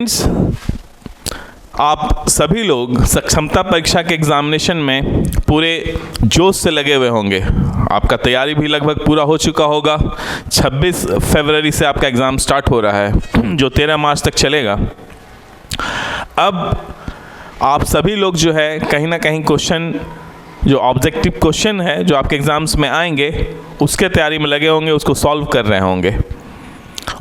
Friends, आप सभी लोग सक्षमता परीक्षा के एग्जामिनेशन में पूरे जोश से लगे हुए होंगे। आपका तैयारी भी लगभग पूरा हो चुका होगा। 26 फरवरी से आपका एग्ज़ाम स्टार्ट हो रहा है, जो 13 मार्च तक चलेगा। अब आप सभी लोग जो है कहीं ना कहीं क्वेश्चन, जो ऑब्जेक्टिव क्वेश्चन है जो आपके एग्ज़ाम्स में आएंगे, उसके तैयारी में लगे होंगे, उसको सॉल्व कर रहे होंगे।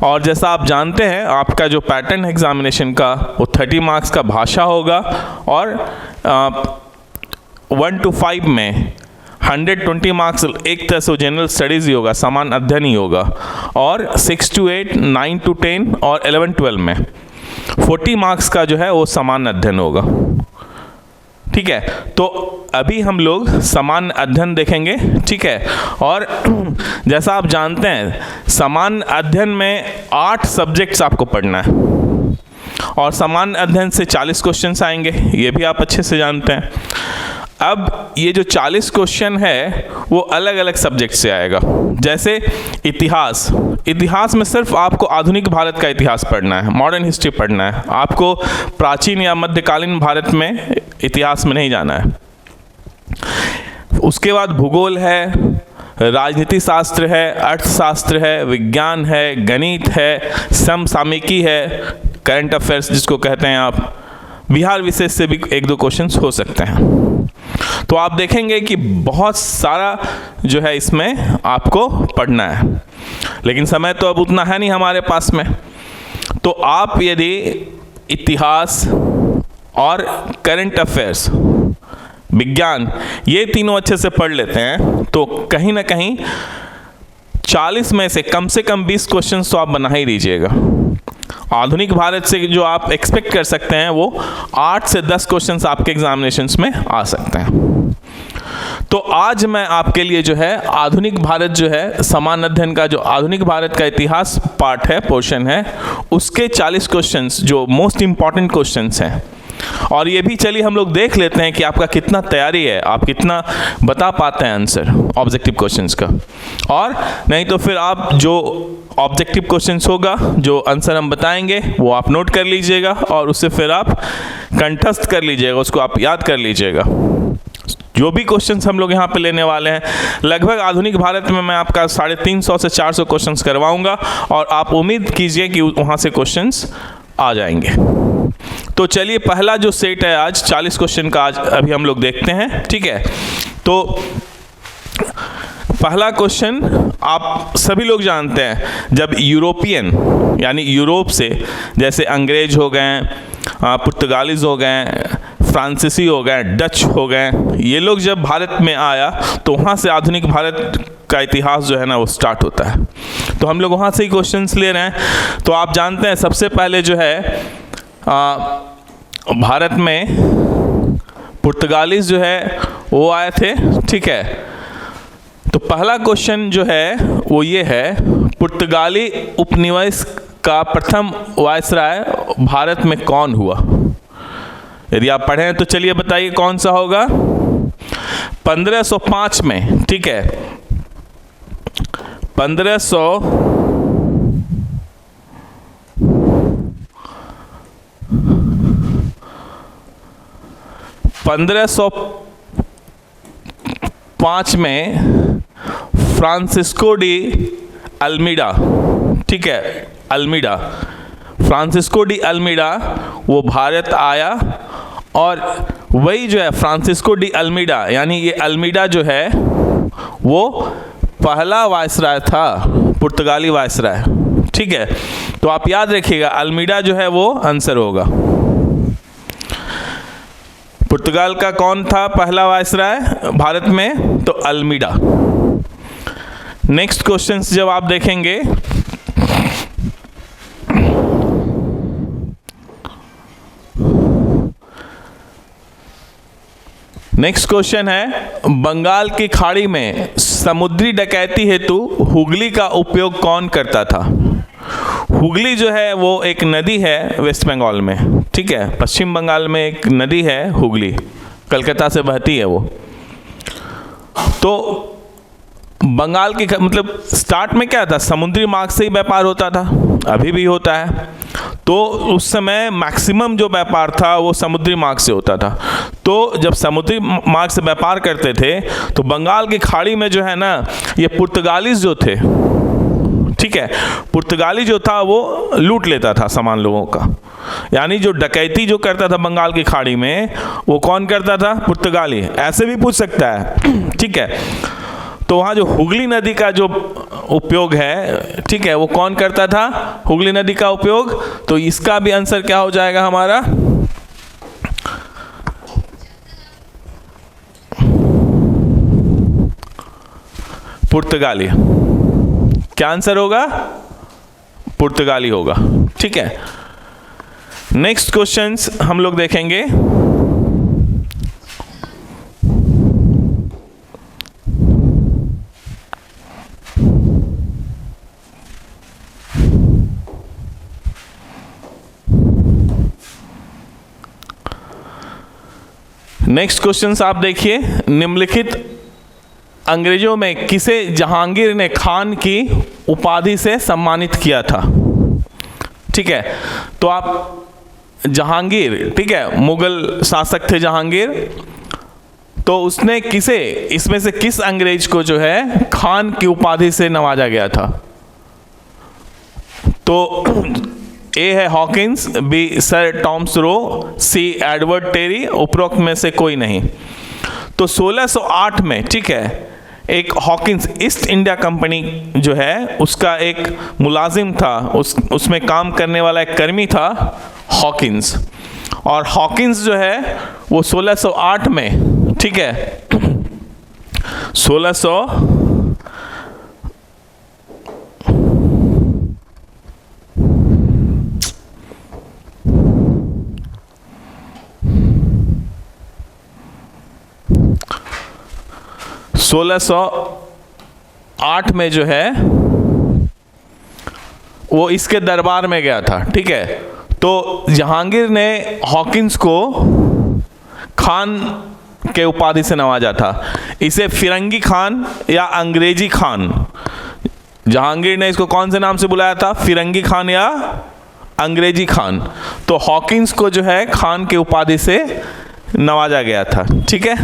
और जैसा आप जानते हैं, आपका जो पैटर्न है एग्जामिनेशन का, वो 30 मार्क्स का भाषा होगा और 1 to 5 में 120 मार्क्स एक तरह से जनरल स्टडीज़ ही होगा, सामान्य अध्ययन ही होगा। और 6 to 8, 9 to 10 और 11-12 में 40 मार्क्स का जो है वो सामान्य अध्ययन होगा। ठीक है, तो अभी हम लोग सामान्य अध्ययन देखेंगे। ठीक है, और जैसा आप जानते हैं, सामान्य अध्ययन में 8 सब्जेक्ट्स आपको पढ़ना है और सामान्य अध्ययन से 40 क्वेश्चंस आएंगे, ये भी आप अच्छे से जानते हैं। अब ये जो 40 क्वेश्चन है वो अलग अलग सब्जेक्ट से आएगा। जैसे इतिहास में सिर्फ आपको आधुनिक भारत का इतिहास पढ़ना है, मॉडर्न हिस्ट्री पढ़ना है, आपको प्राचीन या मध्यकालीन भारत में इतिहास में नहीं जाना है। उसके बाद भूगोल है, राजनीति शास्त्र है, अर्थशास्त्र है, विज्ञान है, गणित है, समसामयिकी है, करंट अफेयर्स जिसको कहते हैं आप, बिहार विशेष से भी 1-2 क्वेश्चंस हो सकते हैं। तो आप देखेंगे कि बहुत सारा जो है इसमें आपको पढ़ना है, लेकिन समय तो अब उतना है नहीं हमारे पास में। तो आप यदि इतिहास और करंट अफेयर्स, विज्ञान, ये तीनों अच्छे से पढ़ लेते हैं तो कहीं ना कहीं 40 में से कम 20 क्वेश्चंस तो आप बना ही दीजिएगा। आधुनिक भारत से जो आप एक्सपेक्ट कर सकते हैं वो 8 से 10 क्वेश्चंस आपके एग्जामिनेशंस में आ सकते हैं। तो आज मैं आपके लिए जो है आधुनिक भारत जो है सामान्य अध्ययन का, जो आधुनिक भारत का इतिहास पार्ट है, पोर्शन है, उसके 40 क्वेश्चंस जो मोस्ट इंपॉर्टेंट क्वेश्चंस हैं। और ये भी चलिए हम लोग देख लेते हैं कि आपका कितना तैयारी है, आप कितना बता पाते हैं आंसर ऑब्जेक्टिव क्वेश्चंस का। और नहीं तो फिर आप जो ऑब्जेक्टिव क्वेश्चंस होगा, जो आंसर हम बताएंगे, वो आप नोट कर लीजिएगा और उससे फिर आप कंठस्थ कर लीजिएगा, उसको आप याद कर लीजिएगा। जो भी क्वेश्चंस हम लोग यहाँ पे लेने वाले हैं, लगभग आधुनिक भारत में मैं आपका 350 से 400 क्वेश्चंस करवाऊंगा और आप उम्मीद कीजिए कि वहाँ से क्वेश्चंस आ जाएंगे। तो चलिए पहला जो सेट है आज 40 क्वेश्चन का, आज अभी हम लोग देखते हैं। ठीक है, तो पहला क्वेश्चन आप सभी लोग जानते हैं, जब यूरोपियन यानी यूरोप से, जैसे अंग्रेज हो गए, पुर्तगालीज हो गए, फ्रांसीसी हो गए, डच हो गए, ये लोग जब भारत में आया तो वहाँ से आधुनिक भारत का इतिहास जो है ना वो स्टार्ट होता है। तो हम लोग वहाँ से ही क्वेश्चंस ले रहे हैं। तो आप जानते हैं सबसे पहले जो है भारत में पुर्तगालीज जो है वो आए थे। ठीक है, तो पहला क्वेश्चन जो है वो ये है, पुर्तगाली उपनिवेश का प्रथम वायसराय भारत में कौन हुआ? यदि आप पढ़ें तो चलिए बताइए कौन सा होगा। 1505 में। ठीक है, 1505 में फ्रांसिस्को डी अल्मीडा, ठीक है, अल्मीडा, फ्रांसिस्को डी अल्मीडा वो भारत आया। और वही जो है फ्रांसिस्को डी अल्मीडा, यानी ये अल्मीडा जो है वो पहला वायसराय था, पुर्तगाली वायसराय। ठीक है, तो आप याद रखिएगा अल्मीडा जो है वो आंसर होगा। पुर्तगाल का कौन था पहला वायसराय भारत में? तो अल्मीडा। नेक्स्ट क्वेश्चन जब आप देखेंगे, नेक्स्ट क्वेश्चन है, बंगाल की खाड़ी में समुद्री डकैती हेतु हुगली का उपयोग कौन करता था? हुगली जो है वो एक नदी है वेस्ट बंगाल में। ठीक है, पश्चिम बंगाल में एक नदी है हुगली, कलकत्ता से बहती है वो। तो बंगाल की मतलब स्टार्ट में क्या था, समुद्री मार्ग से ही व्यापार होता था, अभी भी होता है। तो उस समय मैक्सिमम जो व्यापार था वो समुद्री मार्ग से होता था। तो जब समुद्री मार्ग से व्यापार करते थे तो बंगाल की खाड़ी में जो है ना, ये पुर्तगालीज जो थे, ठीक है, पुर्तगाली जो था वो लूट लेता था सामान लोगों का। यानी जो डकैती जो करता था बंगाल की खाड़ी में, वो कौन करता था? पुर्तगाली। ऐसे भी पूछ सकता है, ठीक है। तो वहाँ जो हुगली नदी का जो उपयोग है, ठीक है, वो कौन करता था? हुगली नदी का उपयोग। तो इसका भी आंसर क्या हो जाएगा हमारा? पुर्तगाली। क्या आंसर होगा? पुर्तगाली होगा, ठीक है। नेक्स्ट क्वेश्चंस हम लोग देखेंगे। नेक्स्ट क्वेश्चंस आप देखिए, निम्नलिखित अंग्रेजों में किसे जहांगीर ने खान की उपाधि से सम्मानित किया था? ठीक है, तो आप जहांगीर, ठीक है, मुगल शासक थे जहांगीर, तो उसने किसे, इसमें से किस अंग्रेज को जो है खान की उपाधि से नवाजा गया था? तो ए है Hawkins, B sir Thomas Roe, C Edward Terry, उपरोक्त में से कोई नहीं। तो 1608 में, ठीक है, एक हॉकिंस, ईस्ट इंडिया कंपनी जो है उसका एक मुलाजिम था, उसमें काम करने वाला एक कर्मी था हॉकिंस। और हॉकिंस जो है वो 1608 में, ठीक है, 1608 में जो है वो इसके दरबार में गया था, ठीक है। तो जहांगीर ने हॉकिंस को खान के उपाधि से नवाजा था। इसे फिरंगी खान या अंग्रेजी खान, जहांगीर ने इसको कौन से नाम से बुलाया था? फिरंगी खान या अंग्रेजी खान। तो हॉकिंस को जो है खान के उपाधि से नवाजा गया था, ठीक है।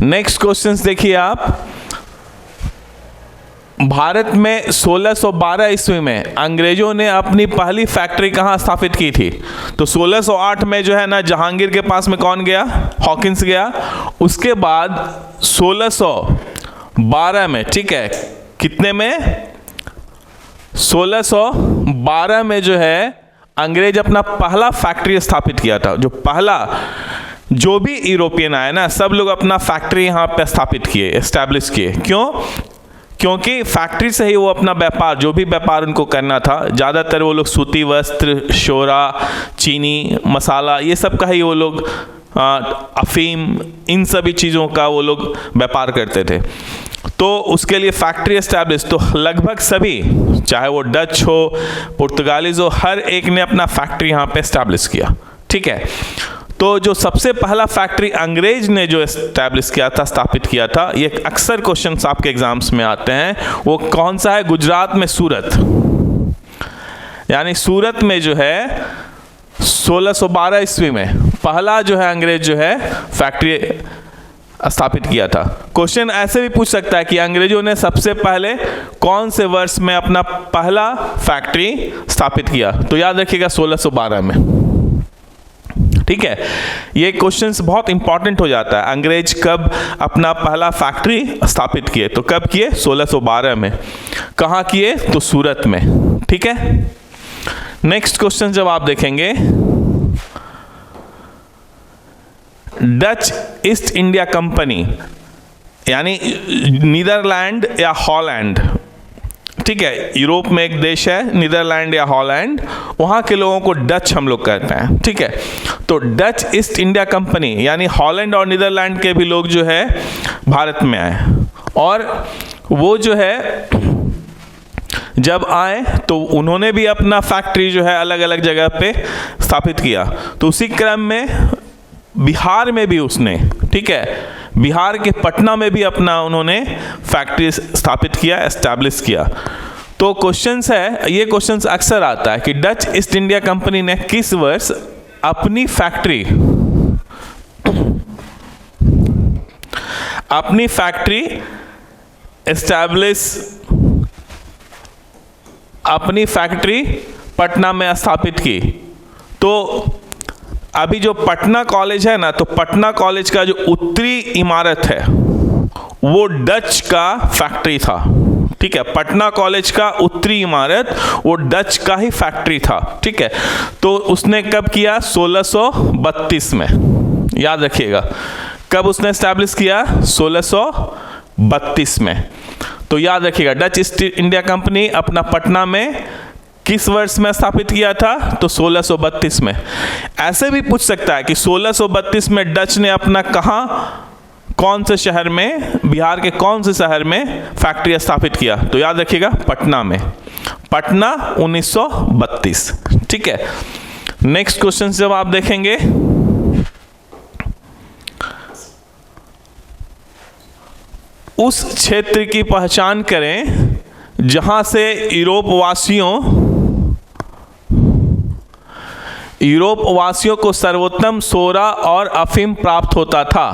नेक्स्ट क्वेश्चंस देखिए आप, भारत में 1612 ईस्वी में अंग्रेजों ने अपनी पहली फैक्ट्री कहाँ स्थापित की थी? तो 1608 में जो है ना जहांगीर के पास में कौन गया? हॉकिंस गया। उसके बाद 1612 में, ठीक है, कितने में? 1612 में जो है अंग्रेज अपना पहला फैक्ट्री स्थापित किया था। जो पहला, जो भी यूरोपियन आए ना, सब लोग अपना फैक्ट्री यहाँ पे स्थापित किए, एस्टैब्लिश किए। क्यों? क्योंकि फैक्ट्री से ही वो अपना व्यापार, जो भी व्यापार उनको करना था, ज़्यादातर वो लोग सूती वस्त्र, शोरा, चीनी, मसाला, ये सब का ही वो लोग, अफीम, इन सभी चीज़ों का वो लोग व्यापार करते थे। तो उसके लिए फैक्ट्री एस्टैब्लिश, तो लगभग सभी, चाहे वो डच हो, पुर्तगालीज हो, हर एक ने अपना फैक्ट्री यहाँ पे एस्टैब्लिश किया, ठीक है। तो जो सबसे पहला फैक्ट्री अंग्रेज ने जो एस्टैब्लिश किया था, स्थापित किया था, ये अक्सर क्वेश्चंस आपके एग्जाम्स में आते हैं, वो कौन सा है? गुजरात में सूरत। यानी सूरत में जो है 1612 ईस्वी में पहला जो है अंग्रेज जो है फैक्ट्री स्थापित किया था। क्वेश्चन ऐसे भी पूछ सकता है कि अंग्रेजों ने सबसे पहले कौन से वर्ष में अपना पहला फैक्ट्री स्थापित किया? तो याद रखिएगा 1612 में, ठीक है। ये क्वेश्चंस बहुत इंपॉर्टेंट हो जाता है, अंग्रेज कब अपना पहला फैक्ट्री स्थापित किए? तो कब किए? 1612 में। कहाँ किए? तो सूरत में, ठीक है। नेक्स्ट क्वेश्चन जब आप देखेंगे, डच ईस्ट इंडिया कंपनी, यानी नीदरलैंड या हॉलैंड, ठीक है, यूरोप में एक देश है नीदरलैंड या हॉलैंड, वहाँ के लोगों को डच हम लोग कहते हैं, ठीक है। तो डच ईस्ट इंडिया कंपनी, यानी हॉलैंड और नीदरलैंड के भी लोग जो है भारत में आए, और वो जो है जब आए तो उन्होंने भी अपना फैक्ट्री जो है अलग अलग जगह पे स्थापित किया। तो उसी क्रम में बिहार में भी उसने, ठीक है, बिहार के पटना में भी अपना उन्होंने फैक्ट्री स्थापित किया, एस्टैब्लिश किया। तो क्वेश्चंस है, ये क्वेश्चंस अक्सर आता है कि डच ईस्ट इंडिया कंपनी ने किस वर्ष अपनी फैक्ट्री एस्टैब्लिश, अपनी फैक्ट्री पटना में स्थापित की। तो अभी जो पटना कॉलेज है ना, तो पटना कॉलेज का जो उत्तरी इमारत है वो डच का फैक्ट्री था, ठीक है। पटना कॉलेज का उत्तरी इमारत वो डच का ही फैक्ट्री था, ठीक है। तो उसने कब किया? 1632 में, याद रखिएगा, कब उसने एस्टैब्लिश किया? 1632 में। तो याद रखिएगा, डच ईस्ट इंडिया कंपनी अपना पटना में किस वर्ष में स्थापित किया था? तो 1632 में। ऐसे भी पूछ सकता है कि 1632 में डच ने अपना कहाँ, कौन से शहर में, बिहार के कौन से शहर में फैक्ट्री स्थापित किया? तो याद रखिएगा, पटना में, पटना 1932, ठीक है। नेक्स्ट क्वेश्चन जब आप देखेंगे, उस क्षेत्र की पहचान करें जहां से यूरोप वासियों को सर्वोत्तम सोरा और अफीम प्राप्त होता था।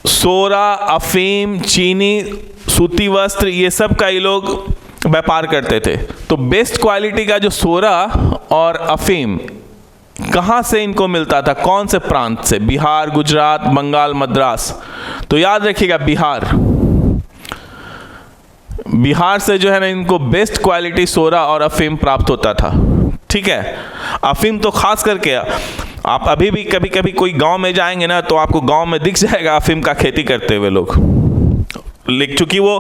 सोरा, अफीम, चीनी, सूती वस्त्र, ये सब का ये लोग व्यापार करते थे। तो बेस्ट क्वालिटी का जो सोरा और अफीम कहाँ से इनको मिलता था? कौन से प्रांत से? बिहार, गुजरात, बंगाल, मद्रास। तो याद रखिएगा, बिहार से जो है ना इनको बेस्ट क्वालिटी सोरा और अफीम प्राप्त होता था, ठीक है। अफीम तो खास करके आप अभी भी कभी कभी कोई गांव में जाएंगे ना, तो आपको गांव में दिख जाएगा अफीम का खेती करते हुए लोग, लेकिन चूंकि वो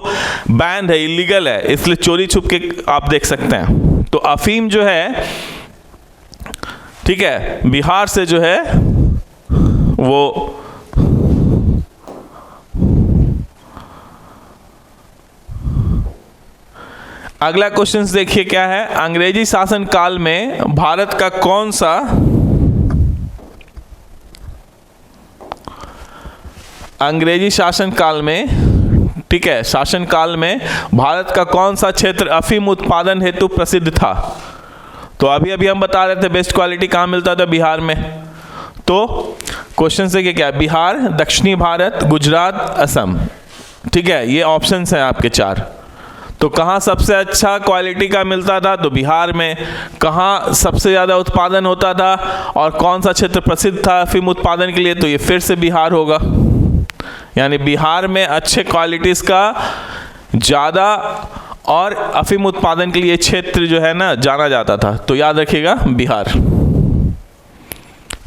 बैन है, इलीगल है, इसलिए चोरी छुप के आप देख सकते हैं। तो अफीम जो है, ठीक है, बिहार से जो है वो अगला क्वेश्चन देखिए क्या है। अंग्रेजी शासन काल में भारत का कौन सा अंग्रेजी शासन काल में, ठीक है, शासन काल में भारत का कौन सा क्षेत्र अफीम उत्पादन हेतु प्रसिद्ध था? तो अभी अभी हम बता रहे थे बेस्ट क्वालिटी कहाँ मिलता था? बिहार में। तो क्वेश्चन से क्या? बिहार, दक्षिणी भारत, गुजरात, असम, ठीक है, ये ऑप्शंस हैं आपके 4। तो कहाँ सबसे अच्छा क्वालिटी का मिलता था? तो बिहार में। कहाँ सबसे ज़्यादा उत्पादन होता था और कौन सा क्षेत्र प्रसिद्ध था अफीम उत्पादन के लिए? तो ये फिर से बिहार होगा, यानी बिहार में अच्छे क्वालिटीज़ का ज़्यादा और अफीम उत्पादन के लिए क्षेत्र जो है ना जाना जाता था। तो याद रखिएगा, बिहार,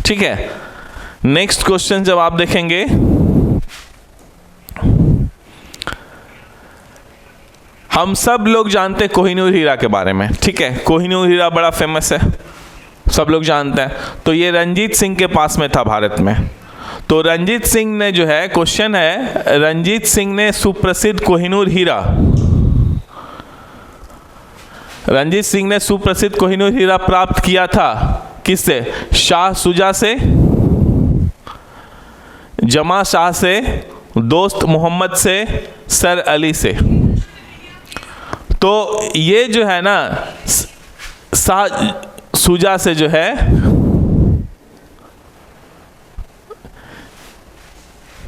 ठीक है। नेक्स्ट क्वेश्चन जब आप देखेंगे, हम सब लोग जानते हैं कोहिनूर हीरा के बारे में, ठीक है। कोहिनूर हीरा बड़ा फेमस है, सब लोग जानते हैं। तो ये रंजीत सिंह के पास में था भारत में। तो रंजीत सिंह ने जो है, क्वेश्चन है, रंजीत सिंह ने सुप्रसिद्ध कोहिनूर हीरा, रंजीत सिंह ने सुप्रसिद्ध कोहिनूर हीरा प्राप्त किया था किससे? शाह शुजा से, जमा शाह से, दोस्त मोहम्मद से, सर अली से। तो ये जो है ना शाह शुजा से जो है,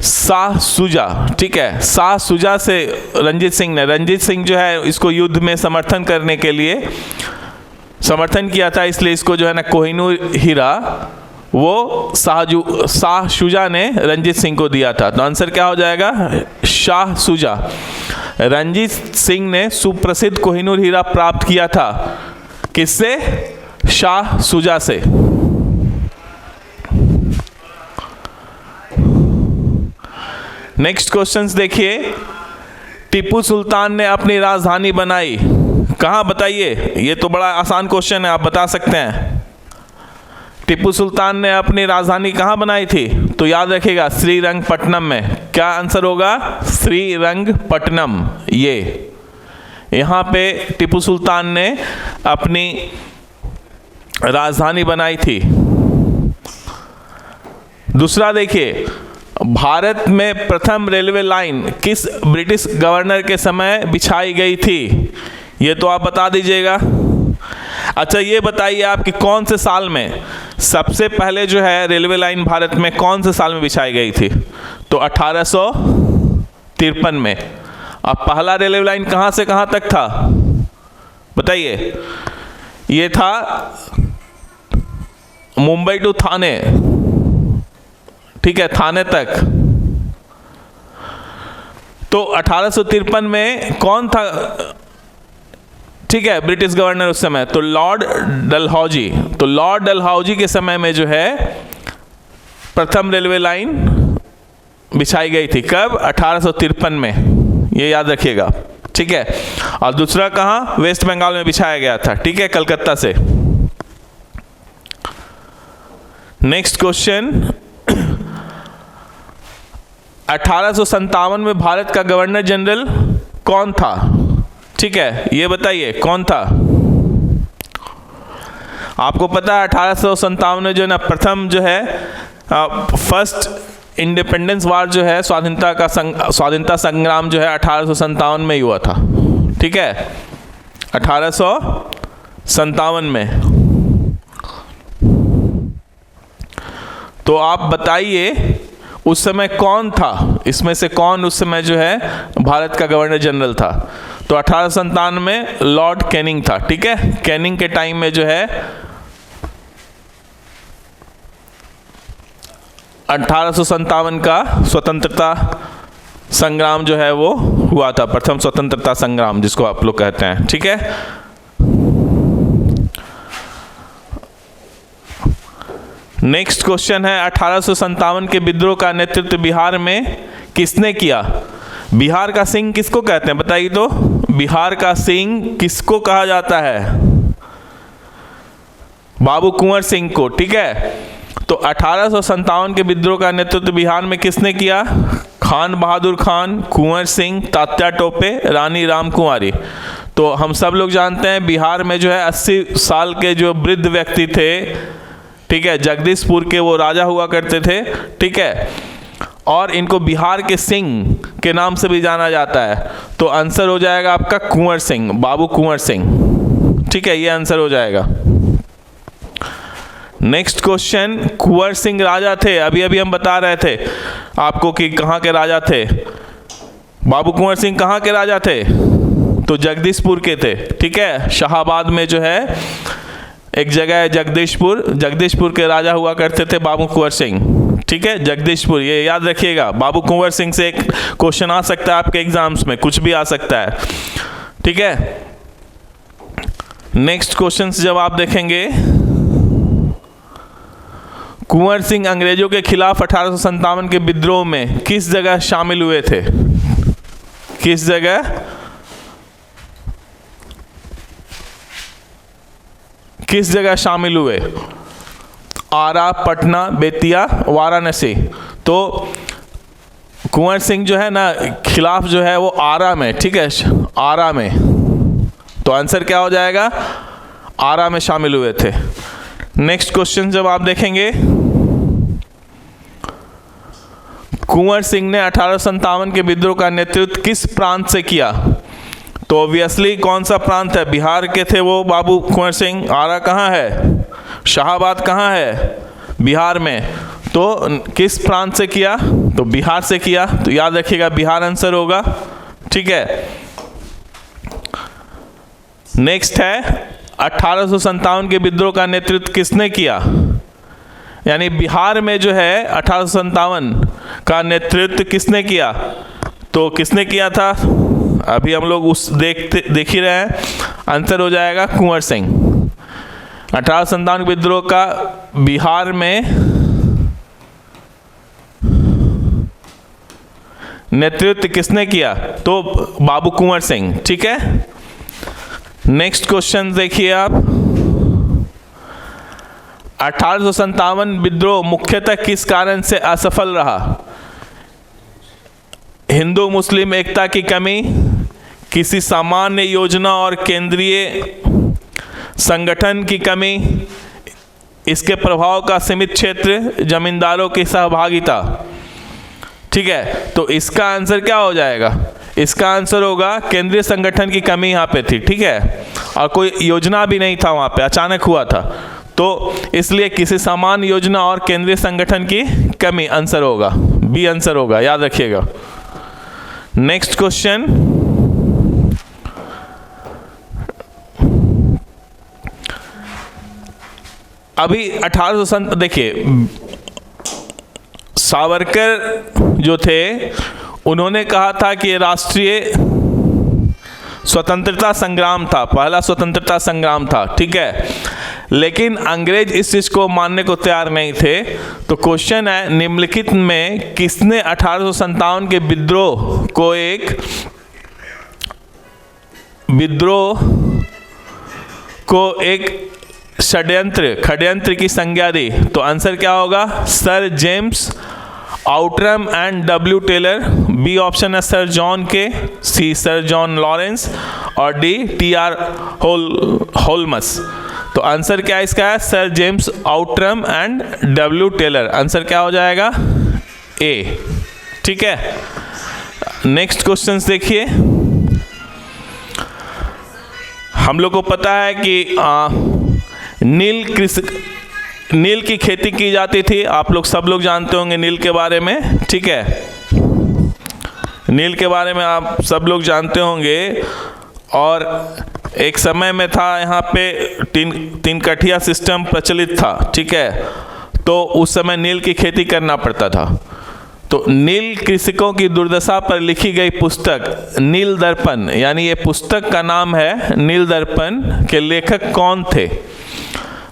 शाह शुजा, ठीक है, शाह शुजा से रंजीत सिंह जो है इसको युद्ध में समर्थन करने के लिए समर्थन किया था, इसलिए इसको जो है ना कोहिनूर हीरा वो शाह शुजा ने रंजीत सिंह को दिया था। तो आंसर क्या हो जाएगा? शाह शुजा। रंजीत सिंह ने सुप्रसिद्ध कोहिनूर हीरा प्राप्त किया था किससे? शाह शुजा से। नेक्स्ट क्वेश्चंस देखिए, टीपू सुल्तान ने अपनी राजधानी बनाई कहाँ? बताइए, ये तो बड़ा आसान क्वेश्चन है, आप बता सकते हैं। टीपू सुल्तान ने अपनी राजधानी कहाँ बनाई थी? तो याद रखिएगा, श्रीरंगपट्टनम में। क्या आंसर होगा? श्रीरंगपट्टनम। ये यहाँ पे टीपू सुल्तान ने अपनी राजधानी बनाई थी। दूसरा देखिए, भारत में प्रथम रेलवे लाइन किस ब्रिटिश गवर्नर के समय बिछाई गई थी? ये तो आप बता दीजिएगा। अच्छा ये बताइए आप कि कौन से साल में सबसे पहले जो है रेलवे लाइन भारत में कौन से साल में बिछाई गई थी? तो 1853 में। अब पहला रेलवे लाइन कहाँ से कहाँ तक था बताइए? ये था मुंबई टू थाने, ठीक है, थाने तक। तो 1853 में कौन था, ठीक है, ब्रिटिश गवर्नर उस समय? तो लॉर्ड डलहौजी। तो लॉर्ड डलहौजी के समय में जो है प्रथम रेलवे लाइन बिछाई गई थी। कब? 1853 में, ये याद रखिएगा, ठीक है। और दूसरा कहाँ? वेस्ट बंगाल में बिछाया गया था, ठीक है, कलकत्ता से। नेक्स्ट क्वेश्चन, 1857 में भारत का गवर्नर जनरल कौन था? ठीक है, ये बताइए कौन था? आपको पता है 1857 में जो ना प्रथम जो है फर्स्ट इंडिपेंडेंस वार जो है, स्वाधीनता संग्राम जो है 1857 में ही हुआ था, ठीक है, 1857 में। तो आप बताइए उस समय कौन था, इसमें से कौन उस समय जो है भारत का गवर्नर जनरल था? तो 1857 में लॉर्ड कैनिंग था, ठीक है। कैनिंग के टाइम में जो है 1857 का स्वतंत्रता संग्राम जो है वो हुआ था, प्रथम स्वतंत्रता संग्राम जिसको आप लोग कहते हैं, ठीक है। नेक्स्ट क्वेश्चन है, 1857 के विद्रोह का नेतृत्व बिहार में किसने किया? बिहार का सिंह किसको कहते हैं बताइए? तो बिहार का सिंह किसको कहा जाता है? बाबू कुंवर सिंह को, ठीक है। तो 1857 के विद्रोह का नेतृत्व बिहार में किसने किया? खान बहादुर खान, कुंवर सिंह, तात्या टोपे, रानी रामकुमारी। तो हम सब लोग जानते हैं बिहार में जो है 80 साल के जो वृद्ध व्यक्ति थे, ठीक है, जगदीशपुर के वो राजा हुआ करते थे, ठीक है, और इनको बिहार के सिंह के नाम से भी जाना जाता है। तो आंसर हो जाएगा आपका कुंवर सिंह, बाबू कुंवर सिंह, ठीक है, ये आंसर हो जाएगा। नेक्स्ट क्वेश्चन, कुंवर सिंह राजा थे, अभी अभी हम बता रहे थे आपको कि कहाँ के राजा थे। बाबू कुंवर सिंह कहाँ के राजा थे? तो जगदीशपुर के थे, ठीक है, शाहाबाद में जो है एक जगह है जगदीशपुर, जगदीशपुर के राजा हुआ करते थे बाबू कुंवर सिंह, ठीक है, जगदीशपुर, ये याद रखिएगा। बाबू कुंवर सिंह से एक क्वेश्चन आ सकता है आपके एग्जाम्स में, कुछ भी आ सकता है, ठीक है। नेक्स्ट क्वेश्चन जब आप देखेंगे, कुंवर सिंह अंग्रेजों के खिलाफ 1857 के विद्रोह में किस जगह शामिल हुए थे? किस जगह? किस जगह शामिल हुए? आरा, पटना, बेतिया, वाराणसी। तो कुंवर सिंह जो है ना खिलाफ जो है वो आरा में, ठीक है, आरा में। तो आंसर क्या हो जाएगा? आरा में शामिल हुए थे। नेक्स्ट क्वेश्चन जब आप देखेंगे, कुंवर सिंह ने 1857 के विद्रोह का नेतृत्व किस प्रांत से किया? तो ऑब्वियसली कौन सा प्रांत है? बिहार के थे वो बाबू कुंवर सिंह। आरा कहाँ है? शाहाबाद कहाँ है? बिहार में। तो किस प्रांत से किया? तो बिहार से किया। तो याद रखिएगा बिहार आंसर होगा, ठीक है। नेक्स्ट है, 1857 के विद्रोह का नेतृत्व किसने किया? यानी बिहार में जो है 1857 का नेतृत्व किसने किया? तो किसने किया था? अभी हम लोग उस देख ही रहे हैं, आंसर हो जाएगा कुंवर सिंह। 1857 विद्रोह का बिहार में नेतृत्व किसने किया? तो बाबू कुंवर सिंह, ठीक है। नेक्स्ट क्वेश्चन देखिए आप, 1857 विद्रोह मुख्यतः किस कारण से असफल रहा? हिंदू मुस्लिम एकता की कमी, किसी सामान्य योजना और केंद्रीय संगठन की कमी, इसके प्रभाव का सीमित क्षेत्र, जमींदारों की सहभागिता। ठीक है, तो इसका आंसर क्या हो जाएगा? इसका आंसर होगा केंद्रीय संगठन की कमी यहाँ पे थी। ठीक है, और कोई योजना भी नहीं था वहाँ पे, अचानक हुआ था, तो इसलिए किसी समान योजना और केंद्रीय संगठन की कमी आंसर होगा, बी आंसर होगा, याद रखिएगा। नेक्स्ट क्वेश्चन, अभी 1800 देखिए, सावरकर जो थे उन्होंने कहा था कि ये राष्ट्रीय स्वतंत्रता संग्राम था, पहला स्वतंत्रता संग्राम था। ठीक है, लेकिन अंग्रेज इस चीज को मानने को तैयार नहीं थे। तो क्वेश्चन है, निम्नलिखित में किसने 1857 के विद्रोह को एक षड्यंत्र की संज्ञा दी? तो आंसर क्या होगा? Sir James Outram and W Taylor. B option है sir John K, C sir John Lawrence और डी टी.आर. होल्मस। तो आंसर क्या इसका है? Sir James Outram and W Taylor. Answer क्या हो जाएगा? ए। ठीक है, नेक्स्ट क्वेश्चन देखिए। हम लोग को पता है कि नील की खेती की जाती थी, आप लोग सब लोग जानते होंगे नील के बारे में। ठीक है, नील के बारे में आप सब लोग जानते होंगे। और एक समय में था यहाँ पे तीन कठिया सिस्टम प्रचलित था। ठीक है, तो उस समय नील की खेती करना पड़ता था। तो नील कृषकों की दुर्दशा पर लिखी गई पुस्तक नील दर्पण, यानी ये पुस्तक का नाम है नील दर्पण, के लेखक कौन थे?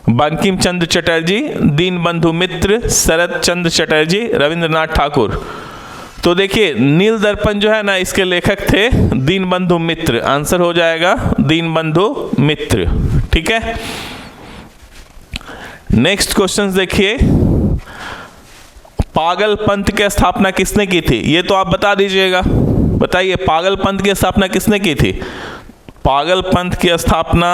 बंकिम चंद्र चटर्जी, दीनबंधु मित्र, शरद चंद्र चटर्जी, रविंद्रनाथ ठाकुर। तो देखिए, नील दर्पण जो है ना, इसके लेखक थे दीनबंधु मित्र। आंसर हो जाएगा दीनबंधु मित्र। ठीक है, नेक्स्ट क्वेश्चन देखिए। पागल पंथ की स्थापना किसने की थी? ये तो आप बता दीजिएगा, बताइए पागल पंथ की स्थापना किसने की थी? पागल पंथ की स्थापना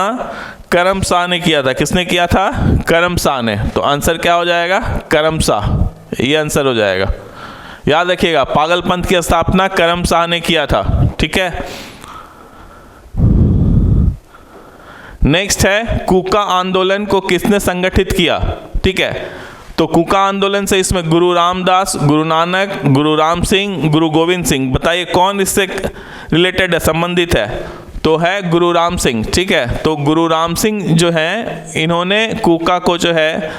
करम शाह ने किया था। किसने किया था? करम शाह ने। तो आंसर क्या हो जाएगा? करम शाह, ये आंसर हो जाएगा। याद रखिएगा, पागल पंथ की स्थापना करम शाह ने किया था। ठीक है, नेक्स्ट है, कूका आंदोलन को किसने संगठित किया? ठीक है, तो कूका आंदोलन से इसमें गुरु रामदास, गुरु नानक, गुरु राम सिंह, गुरु गोविंद सिंह, बताइए कौन इससे रिलेटेड है, संबंधित है? तो है गुरु राम सिंह। ठीक है, तो गुरु राम सिंह जो है, इन्होंने कूका को जो है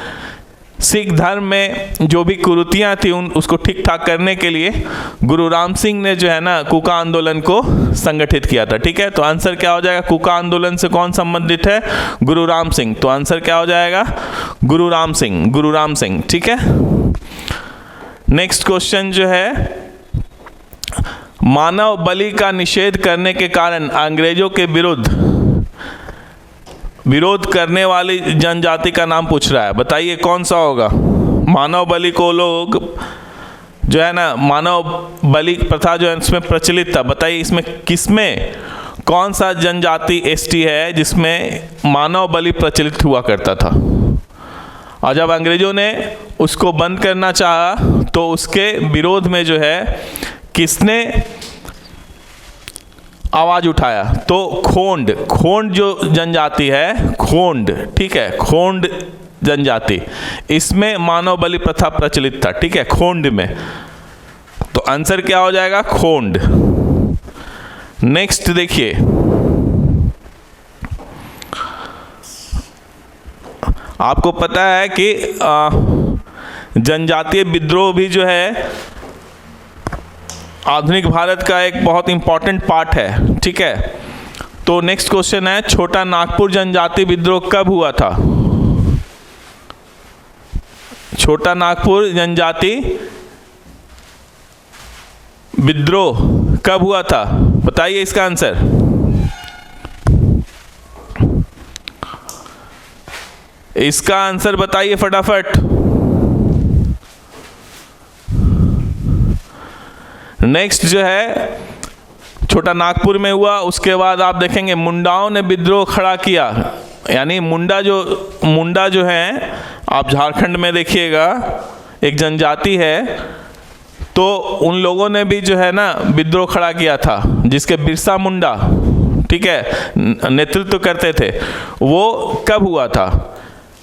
सिख धर्म में जो भी कुरीतियाँ थी उसको ठीक ठाक करने के लिए गुरु राम सिंह ने जो है ना कूका आंदोलन को संगठित किया था। ठीक है, तो आंसर क्या हो जाएगा? कूका आंदोलन से कौन संबंधित है? गुरु राम सिंह। तो आंसर क्या हो जाएगा? गुरु राम सिंह, गुरु राम सिंह। ठीक है, नेक्स्ट क्वेश्चन जो है, मानव बलि का निषेध करने के कारण अंग्रेजों के विरोध करने वाली जनजाति का नाम पूछ रहा है, बताइए कौन सा होगा? मानव बलि को लोग जो है ना, मानव बलि प्रथा जो है इसमें प्रचलित था, बताइए इसमें किसमें कौन सा जनजाति एसटी है जिसमें मानव बलि प्रचलित हुआ करता था? और जब अंग्रेजों ने उसको बंद करना चाहा तो उसके विरोध में जो है किसने आवाज उठाया? तो खोंड जो जनजाति है, खोंड। ठीक है, खोंड जनजाति, इसमें मानव बलि प्रथा प्रचलित था। ठीक है, खोंड में। तो आंसर क्या हो जाएगा? खोंड। नेक्स्ट देखिए, आपको पता है कि जनजातीय विद्रोह भी जो है आधुनिक भारत का एक बहुत इंपॉर्टेंट पार्ट है। ठीक है, तो नेक्स्ट क्वेश्चन है, छोटा नागपुर जनजाति विद्रोह कब हुआ था? छोटा नागपुर जनजाति विद्रोह कब हुआ था? बताइए इसका आंसर। इसका आंसर बताइए फटाफट। नेक्स्ट जो है छोटा नागपुर में हुआ, उसके बाद आप देखेंगे मुंडाओं ने विद्रोह खड़ा किया, यानी मुंडा जो है आप झारखंड में देखिएगा एक जनजाति है, तो उन लोगों ने भी जो है ना विद्रोह खड़ा किया था, जिसके बिरसा मुंडा, ठीक है, नेतृत्व करते थे। वो कब हुआ था?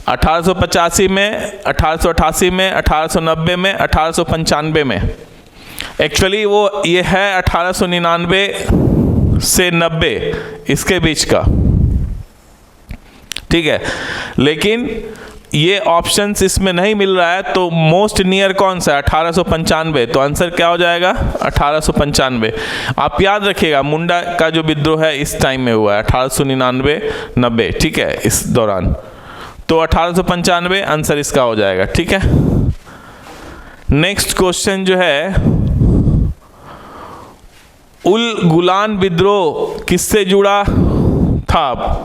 1885 में, 1888 में, 1890 में, 1895 में। एक्चुअली वो ये है 1899 से 90 इसके बीच का, ठीक है। लेकिन ये ऑप्शंस इसमें नहीं मिल रहा है, तो मोस्ट नियर कौन सा है? 1895। तो आंसर क्या हो जाएगा? 1895। आप याद रखिएगा मुंडा का जो विद्रोह है इस टाइम में हुआ है, 1899-90, ठीक है, इस दौरान। तो 1895 आंसर इसका हो जाएगा, ठीक है। नेक्स्ट क्वेश्चन जो है, उल गुलान विद्रोह किससे जुड़ा था?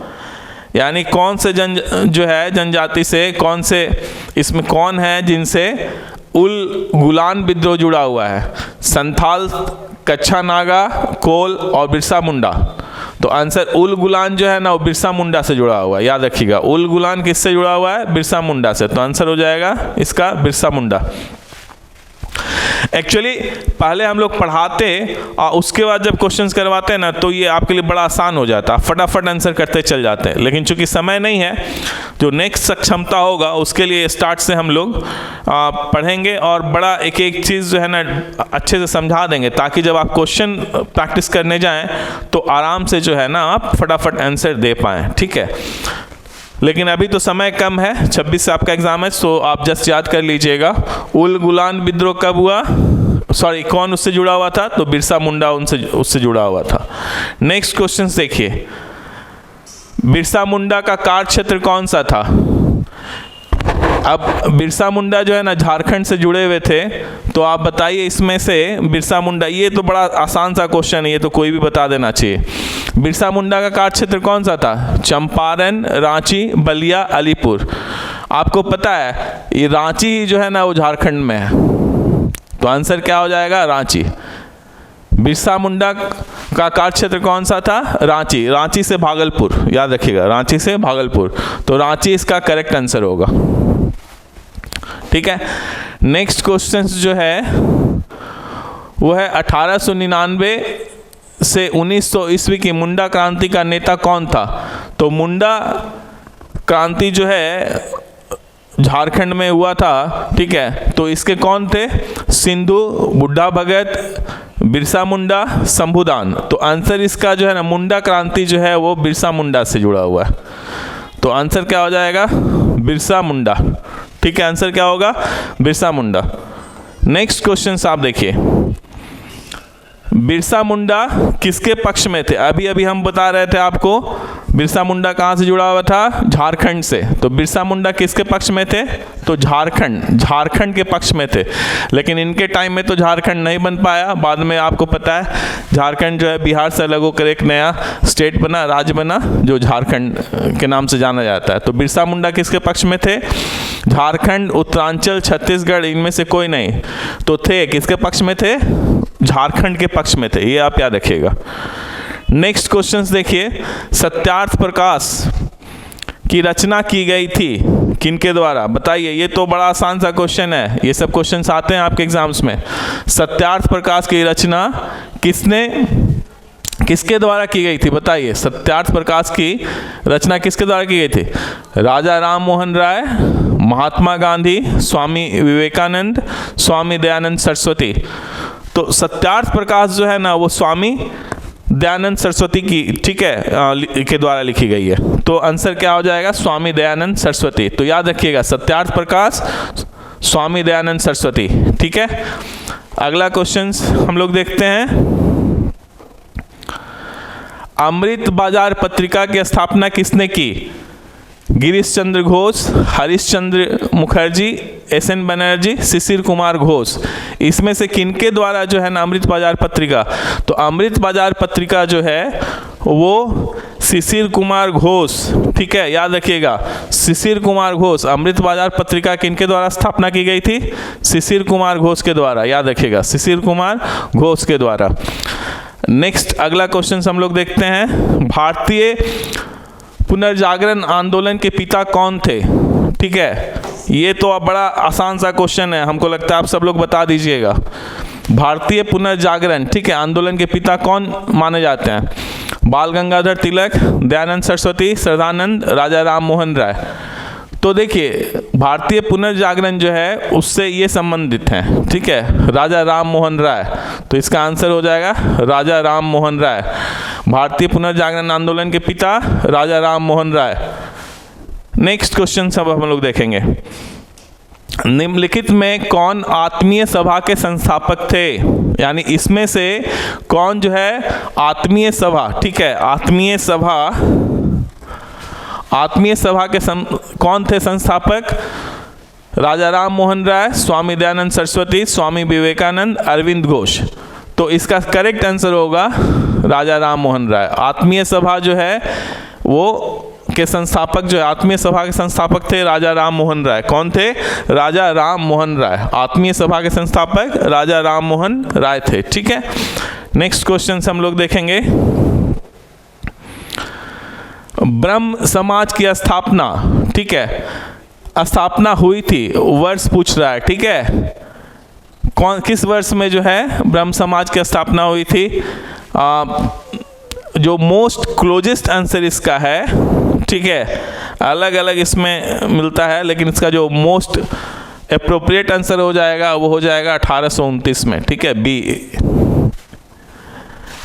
यानी कौन से जनजाति से, कौन से इसमें कौन है जिनसे उल गुलान विद्रोह जुड़ा हुआ है? संथाल, कच्छा नागा, कोल और बिरसा मुंडा। तो आंसर उल गुलान जो है ना वो बिरसा मुंडा से जुड़ा हुआ है, याद रखिएगा। उल गुलान किससे जुड़ा हुआ है? बिरसा मुंडा से। तो आंसर हो जाएगा इसका बिरसा मुंडा। एक्चुअली पहले हम लोग पढ़ाते और उसके बाद जब क्वेश्चंस करवाते हैं ना, तो ये आपके लिए बड़ा आसान हो जाता, फटाफट आंसर करते चल जाते हैं। लेकिन चूंकि समय नहीं है, जो नेक्स्ट सक्षमता होगा उसके लिए स्टार्ट से हम लोग पढ़ेंगे और बड़ा एक एक चीज़ जो है ना अच्छे से समझा देंगे, ताकि जब आप क्वेश्चन प्रैक्टिस करने जाएँ तो आराम से जो है ना आप फटाफट आंसर दे पाएँ, ठीक है। लेकिन अभी तो समय कम है, 26 से आपका एग्जाम है, सो आप जस्ट याद कर लीजिएगा उल गुलान विद्रोह कब हुआ, सॉरी कौन उससे जुड़ा हुआ था? तो बिरसा मुंडा उससे जुड़ा हुआ था। नेक्स्ट क्वेश्चन देखिए, बिरसा मुंडा का कार्य क्षेत्र कौन सा था? अब बिरसा मुंडा जो है ना झारखंड से जुड़े हुए थे, तो आप बताइए इसमें से बिरसा मुंडा, ये तो बड़ा आसान सा क्वेश्चन है, ये तो कोई भी बता देना चाहिए। बिरसा मुंडा का कार्य क्षेत्र कौन सा था? चंपारण, रांची, बलिया, अलीपुर। आपको पता है ये रांची जो है ना वो झारखंड में है, तो आंसर क्या हो जाएगा? रांची। बिरसा मुंडा का कार्य क्षेत्र कौन सा था? रांची। रांची से भागलपुर, याद रखिएगा, रांची से भागलपुर। तो रांची इसका करेक्ट आंसर होगा, ठीक है। नेक्स्ट क्वेश्चन जो है वो है 1899 से 1900 ईस्वी की मुंडा क्रांति का नेता कौन था? तो मुंडा क्रांति जो है झारखंड में हुआ था, ठीक है। तो इसके कौन थे? सिंधु, बुड्ढा भगत, बिरसा मुंडा, शंभुदान। तो आंसर इसका जो है ना मुंडा क्रांति जो है वो बिरसा मुंडा से जुड़ा हुआ है। तो आंसर क्या हो जाएगा? बिरसा मुंडा, ठीक है। आंसर क्या होगा? बिरसा मुंडा। नेक्स्ट क्वेश्चन आप देखिए, बिरसा मुंडा किसके पक्ष में थे? अभी अभी हम बता रहे थे आपको बिरसा मुंडा कहाँ से जुड़ा हुआ था? झारखंड से। तो बिरसा मुंडा किसके पक्ष में थे? तो झारखंड के पक्ष में थे। लेकिन इनके टाइम में तो झारखंड नहीं बन पाया, बाद में आपको पता है झारखंड जो है बिहार से अलग होकर एक नया स्टेट बना, राज्य बना, जो झारखंड के नाम से जाना जाता है। तो बिरसा मुंडा किसके पक्ष में थे? झारखंड, उत्तरांचल, छत्तीसगढ़, इनमें से कोई नहीं। तो थे किसके पक्ष में थे? झारखंड के पक्ष में थे, ये आप याद रखिएगा। नेक्स्ट क्वेश्चंस देखिए, सत्यार्थ प्रकाश की रचना की गई थी किनके द्वारा? बताइए, ये तो बड़ा आसान सा क्वेश्चन है, ये सब क्वेश्चंस आते हैं आपके एग्जाम्स में। सत्यार्थ प्रकाश की रचना किसके द्वारा की गई थी? बताइए, सत्यार्थ प्रकाश की रचना किसके द्वारा की गई थी? राजा राम मोहन राय, महात्मा गांधी, स्वामी विवेकानंद, स्वामी दयानंद सरस्वती। तो सत्यार्थ प्रकाश जो है ना वो स्वामी दयानंद सरस्वती की, ठीक है, के द्वारा लिखी गई है। तो आंसर क्या हो जाएगा? स्वामी दयानंद सरस्वती। तो याद रखिएगा सत्यार्थ प्रकाश, स्वामी दयानंद सरस्वती, ठीक है। अगला क्वेश्चन हम लोग देखते हैं, अमृत बाजार पत्रिका की स्थापना किसने की? गिरीश चंद्र घोष, हरीश चंद्र मुखर्जी, एस.एन. बनर्जी, शिशिर कुमार घोष। इसमें से किनके द्वारा जो है ना अमृत बाजार पत्रिका? तो अमृत बाजार पत्रिका जो है वो शिशिर कुमार घोष, ठीक है, याद रखिएगा, शिशिर कुमार घोष। अमृत बाजार पत्रिका किनके द्वारा स्थापना की गई थी? शिशिर कुमार घोष के द्वारा, याद रखिएगा, शिशिर कुमार घोष के द्वारा। नेक्स्ट अगला क्वेश्चन हम लोग देखते हैं, भारतीय पुनर्जागरण आंदोलन के पिता कौन थे? ठीक है, ये तो अब बड़ा आसान सा क्वेश्चन है, हमको लगता है आप सब लोग बता दीजिएगा। भारतीय पुनर्जागरण, ठीक है, आंदोलन के पिता कौन माने जाते हैं? बाल गंगाधर तिलक, दयानंद सरस्वती, श्रद्धानंद, राजा राम मोहन राय। तो देखिए भारतीय पुनर्जागरण जो है उससे ये संबंधित हैं, ठीक है, राजा राम मोहन राय। तो इसका आंसर हो जाएगा राजा राम मोहन राय। भारतीय पुनर्जागरण आंदोलन के पिता राजा राम मोहन राय। नेक्स्ट क्वेश्चन सब हम लोग देखेंगे। निम्नलिखित में कौन आत्मीय सभा के संस्थापक थे? यानी इसमें से कौन जो है आत्मीय सभा, ठीक है, आत्मीय सभा के कौन थे संस्थापक? राजा राम मोहन राय, स्वामी दयानंद सरस्वती, स्वामी विवेकानंद, अरविंद घोष। तो इसका करेक्ट आंसर होगा राजा राम मोहन राय। आत्मीय सभा जो है वो के संस्थापक जो है, आत्मीय सभा के संस्थापक थे राजा राम मोहन राय। कौन थे? राजा राम मोहन राय। आत्मीय सभा के संस्थापक राजा राम मोहन राय थे, ठीक है। नेक्स्ट क्वेश्चन हम लोग देखेंगे। ब्रह्म समाज की स्थापना, ठीक है, स्थापना हुई थी, वर्ष पूछ रहा है, ठीक है, कौन किस वर्ष में जो है ब्रह्म समाज की स्थापना हुई थी? जो मोस्ट क्लोजेस्ट आंसर इसका है, ठीक है, अलग अलग इसमें मिलता है, लेकिन इसका जो मोस्ट एप्रोप्रिएट आंसर हो जाएगा वो हो जाएगा 1829 में, ठीक है, बी।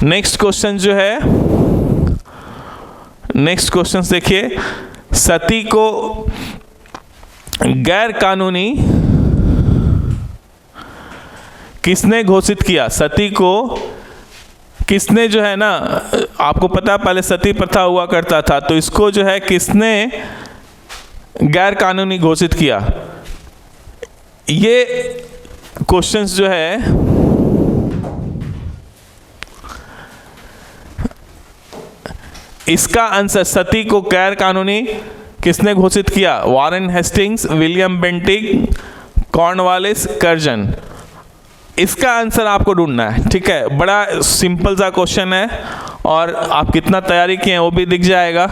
नेक्स्ट क्वेश्चन जो है, नेक्स्ट क्वेश्चन देखिए, सती को गैर कानूनी किसने घोषित किया? सती को किसने जो है ना, आपको पता है पहले सती प्रथा हुआ करता था, तो इसको जो है किसने गैर कानूनी घोषित किया? ये क्वेश्चंस जो है इसका आंसर, सती को गैर कानूनी किसने घोषित किया? Warren Hastings, William Bentinck, Cornwallis, Curzon. इसका आंसर आपको ढूंढना है, ठीक है, बड़ा सिंपल सा क्वेश्चन है और आप कितना तैयारी किए हैं वो भी दिख जाएगा।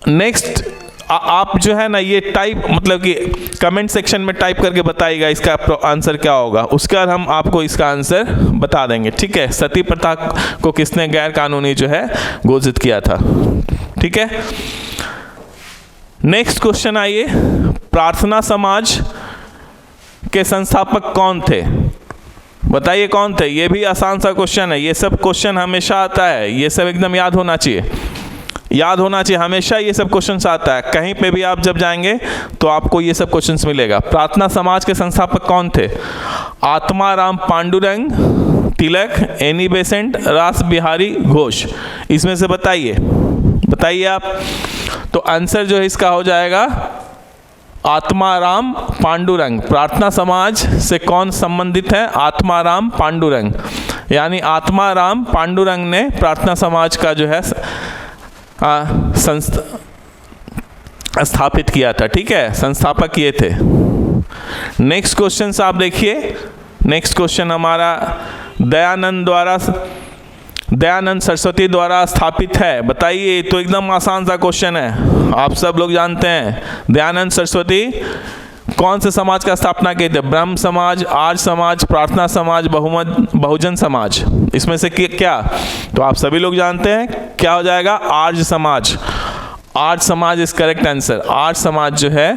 नेक्स्ट आप जो है ना ये टाइप, मतलब कि कमेंट सेक्शन में टाइप करके बताइएगा इसका आंसर क्या होगा, उसके बाद हम आपको इसका आंसर बता देंगे, ठीक है। सती प्रथा को किसने गैर कानूनी जो है घोषित किया था, ठीक है। नेक्स्ट क्वेश्चन आइए, प्रार्थना समाज के संस्थापक कौन थे? बताइए कौन थे? ये भी आसान सा क्वेश्चन है, ये सब क्वेश्चन हमेशा आता है, ये सब एकदम याद होना चाहिए, याद होना चाहिए, हमेशा ये सब क्वेश्चंस आता है, कहीं पे भी आप जब जाएंगे तो आपको ये सब क्वेश्चंस मिलेगा। प्रार्थना समाज के संस्थापक कौन थे? आत्माराम पांडुरंग तिलक, एनी बेसेंट, रास बिहारी घोष। इसमें से बताइए आप। तो आंसर जो है इसका हो जाएगा आत्माराम पांडुरंग। प्रार्थना समाज से कौन संबंधित है? आत्माराम पांडुरंग। यानी आत्माराम पांडुरंग ने प्रार्थना समाज का जो है स्थापित किया था, ठीक है, संस्थापक ये थे। नेक्स्ट क्वेश्चन आप देखिए, नेक्स्ट क्वेश्चन हमारा दयानंद सरस्वती द्वारा स्थापित है। बताइए, तो एकदम आसान सा क्वेश्चन है, आप सब लोग जानते हैं। दयानंद सरस्वती कौन से समाज का स्थापना किए थे? ब्रह्म समाज, आर्य समाज, प्रार्थना समाज, बहुजन समाज। इसमें से क्या? तो आप सभी लोग जानते हैं क्या हो जाएगा? Arya Samaj. Arya Samaj is correct answer. Arya Samaj जो है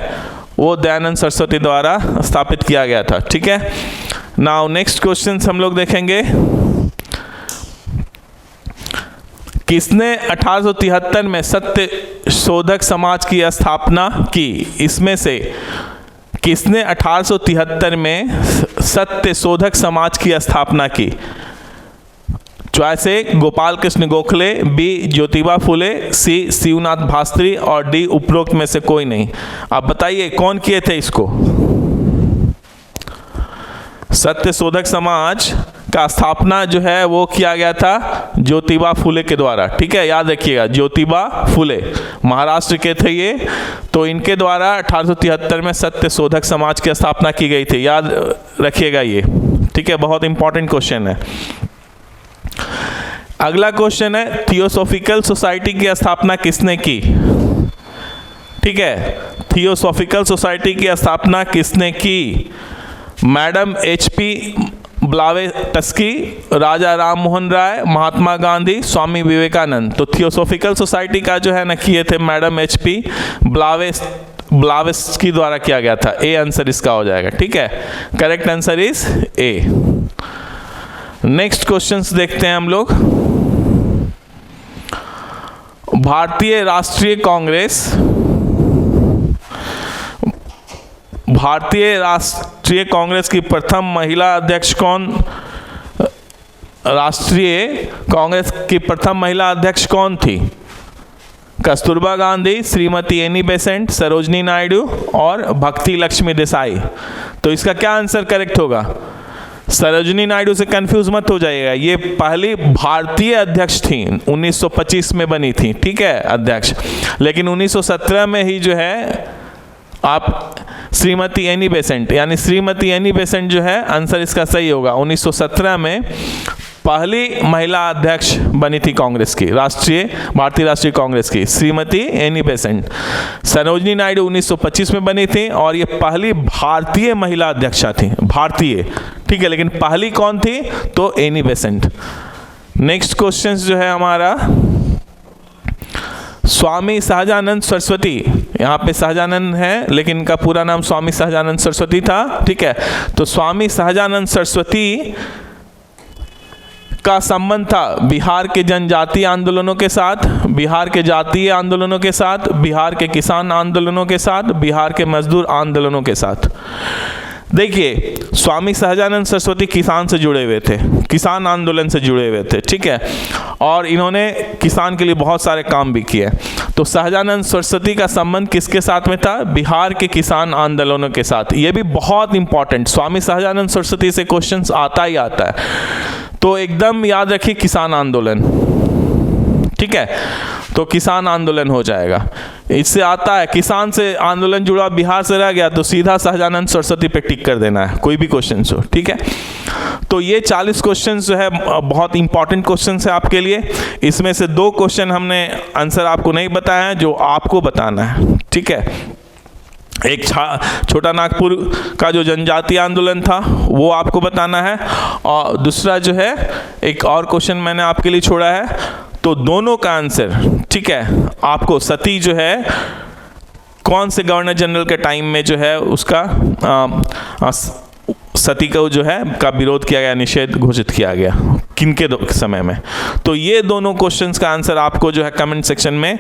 वो दयानंद सरस्वती द्वारा स्थापित किया गया था, ठीक है। नाउ नेक्स्ट क्वेश्चन हम लोग देखेंगे, किसने 1873 में सत्य शोधक समाज की स्थापना की? इसमें से किसने 1873 में सत्य शोधक समाज की स्थापना की? चॉइस ए गोपाल कृष्ण गोखले, बी ज्योतिबा फुले, सी शिवनाथ भास्त्री और डी उपरोक्त में से कोई नहीं। आप बताइए कौन किए थे इसको? सत्य शोधक समाज का स्थापना जो है वो किया गया था ज्योतिबा फुले के द्वारा, ठीक है, याद रखिएगा, ज्योतिबा फुले महाराष्ट्र के थे ये। तो इनके द्वारा 1873 में सत्य शोधक समाज की स्थापना की गई थी, याद रखिएगा ये, ठीक है, बहुत इंपॉर्टेंट क्वेश्चन है। अगला क्वेश्चन है, थियोसॉफिकल सोसाइटी की स्थापना किसने की? ठीक है। थियोसॉफिकल सोसाइटी की स्थापना किसने की? मैडम HP ब्लावेटस्की, राजा राम मोहन राय, महात्मा गांधी, स्वामी विवेकानंद। तो थियोसॉफिकल सोसाइटी का जो है ना किए थे मैडम HP ब्लावेटस्की द्वारा किया गया था। ए आंसर इसका हो जाएगा, ठीक है। Correct answer is a. Next questions देखते हैं हम लोग। भारतीय राष्ट्रीय कांग्रेस की प्रथम महिला अध्यक्ष कौन? राष्ट्रीय कांग्रेस की प्रथम महिला अध्यक्ष कौन थी? कस्तूरबा गांधी, श्रीमती एनी बेसेंट, सरोजनी नायडू और भक्ति लक्ष्मी देसाई। तो इसका क्या आंसर करेक्ट होगा? सरोजनी नायडू से कंफ्यूज मत हो जाइएगा, ये पहली भारतीय अध्यक्ष थी, 1925 में बनी थी, ठीक है, अध्यक्ष। लेकिन 1917 में ही जो है आप श्रीमती एनी बेसेंट, यानी श्रीमती एनी बेसेंट जो है आंसर इसका सही होगा। 1917 में पहली महिला अध्यक्ष बनी थी कांग्रेस की, भारतीय राष्ट्रीय कांग्रेस की, श्रीमती एनी बेसेंट। सरोजनी नायडू 1925 में बनी थी और ये पहली भारतीय महिला अध्यक्षा थी, भारतीय, ठीक है। लेकिन पहली कौन थी? तो एनी बेसेंट। नेक्स्ट क्वेश्चन जो है हमारा, स्वामी सहजानंद सरस्वती, यहाँ पे सहजानंद है लेकिन इनका पूरा नाम स्वामी सहजानंद सरस्वती था, ठीक है। तो स्वामी सहजानंद सरस्वती का संबंध था बिहार के जनजातीय आंदोलनों के साथ, बिहार के जातीय आंदोलनों के साथ, बिहार के किसान आंदोलनों के साथ, बिहार के मजदूर आंदोलनों के साथ। देखिए, स्वामी सहजानंद सरस्वती किसान से जुड़े हुए थे, किसान आंदोलन से जुड़े हुए थे, ठीक है, और इन्होंने किसान के लिए बहुत सारे काम भी किए। तो सहजानंद सरस्वती का संबंध किसके साथ में था? बिहार के किसान आंदोलनों के साथ। ये भी बहुत इंपॉर्टेंट, स्वामी सहजानंद सरस्वती से क्वेश्चंस आता ही आता है, तो एकदम याद रखिए किसान आंदोलन, ठीक है। तो किसान आंदोलन हो जाएगा, इससे आता है किसान से आंदोलन जुड़ा, बिहार से रह गया तो सीधा सहजानंद सरस्वती पे टिक कर देना है, कोई भी क्वेश्चन हो, ठीक है। तो ये 40 क्वेश्चन जो है बहुत इंपॉर्टेंट क्वेश्चन है आपके लिए। इसमें से 2 क्वेश्चन हमने आंसर आपको नहीं बताया है जो आपको बताना है, ठीक है। एक छोटा नागपुर का जो जनजातीय आंदोलन था वो आपको बताना है, और दूसरा जो है एक और क्वेश्चन मैंने आपके लिए छोड़ा है, तो दोनों का आंसर, ठीक है, आपको सती जो है कौन से गवर्नर जनरल के टाइम में जो है उसका सती को जो है का विरोध किया गया, निषेध घोषित किया गया, किनके समय में। तो ये दोनों क्वेश्चंस का आंसर आपको जो है कमेंट सेक्शन में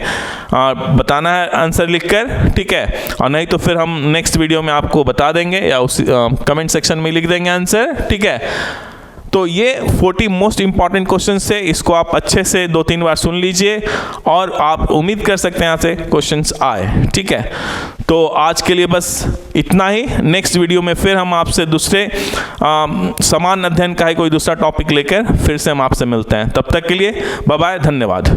बताना है आंसर लिखकर, ठीक है। और नहीं तो फिर हम नेक्स्ट वीडियो में आपको बता देंगे या उस कमेंट सेक्शन में लिख देंगे आंसर, ठीक है। तो ये 40 मोस्ट इंपॉर्टेंट क्वेश्चन से, इसको आप अच्छे से 2-3 बार सुन लीजिए और आप उम्मीद कर सकते हैं यहाँ से क्वेश्चंस आए, ठीक है। तो आज के लिए बस इतना ही। नेक्स्ट वीडियो में फिर हम आपसे दूसरे समान अध्ययन का है कोई दूसरा टॉपिक लेकर फिर से हम आपसे मिलते हैं। तब तक के लिए बाय बाय, धन्यवाद।